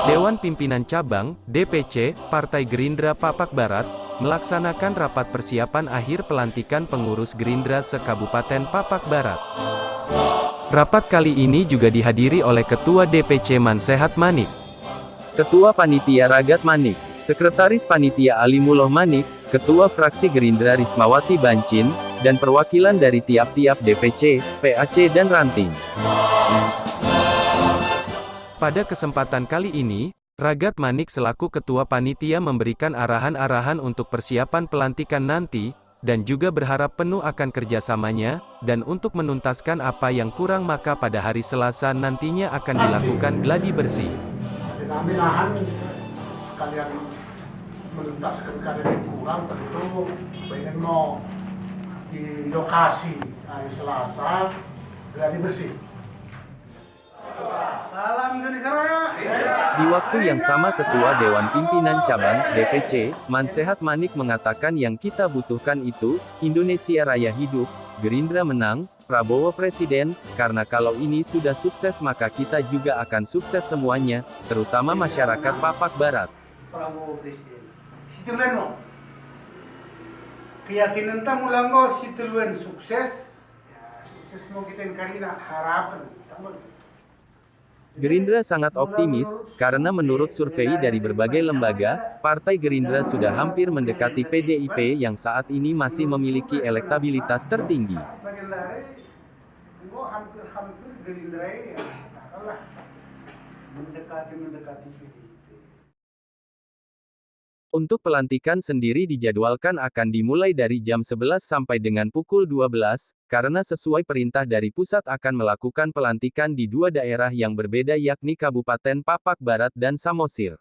Dewan Pimpinan Cabang, DPC, Partai Gerindra Papak Barat, melaksanakan rapat persiapan akhir pelantikan pengurus Gerindra se-Kabupaten Papak Barat. Rapat kali ini juga dihadiri oleh Ketua DPC Mansehat Manik, Ketua Panitia Ragat Manik, Sekretaris Panitia Alimullah Manik, Ketua Fraksi Gerindra Rismawati Bancin, dan perwakilan dari tiap-tiap DPC, PAC dan Ranting. Pada kesempatan kali ini, Ragat Manik selaku Ketua Panitia memberikan arahan-arahan untuk persiapan pelantikan nanti, dan juga berharap penuh akan kerjasamanya, dan untuk menuntaskan apa yang kurang maka pada hari Selasa nantinya akan dilakukan gladi bersih. Kami nahan sekalian menuntaskan keadaan yang kurang, tentu pengen mau di lokasi hari Selasa gladi bersih. Salam Indonesia Raya. Di waktu yang sama Ketua Dewan Pimpinan Cabang, DPC, Mansehat Manik mengatakan yang kita butuhkan itu, Indonesia Raya hidup, Gerindra menang, Prabowo Presiden, karena kalau ini sudah sukses maka kita juga akan sukses semuanya, terutama masyarakat Papak Barat. Prabowo Presiden. Situlen keyakinan tamu langgo situlen sukses. Ya, sukses mau kita karina harapan. Gerindra sangat optimis, karena menurut survei dari berbagai lembaga, Partai Gerindra sudah hampir mendekati PDIP yang saat ini masih memiliki elektabilitas tertinggi. Hampir Gerindra ya, kalah mendekati PDIP. Untuk pelantikan sendiri dijadwalkan akan dimulai dari jam 11 sampai dengan pukul 12, karena sesuai perintah dari pusat akan melakukan pelantikan di dua daerah yang berbeda yakni Kabupaten Papak Barat dan Samosir.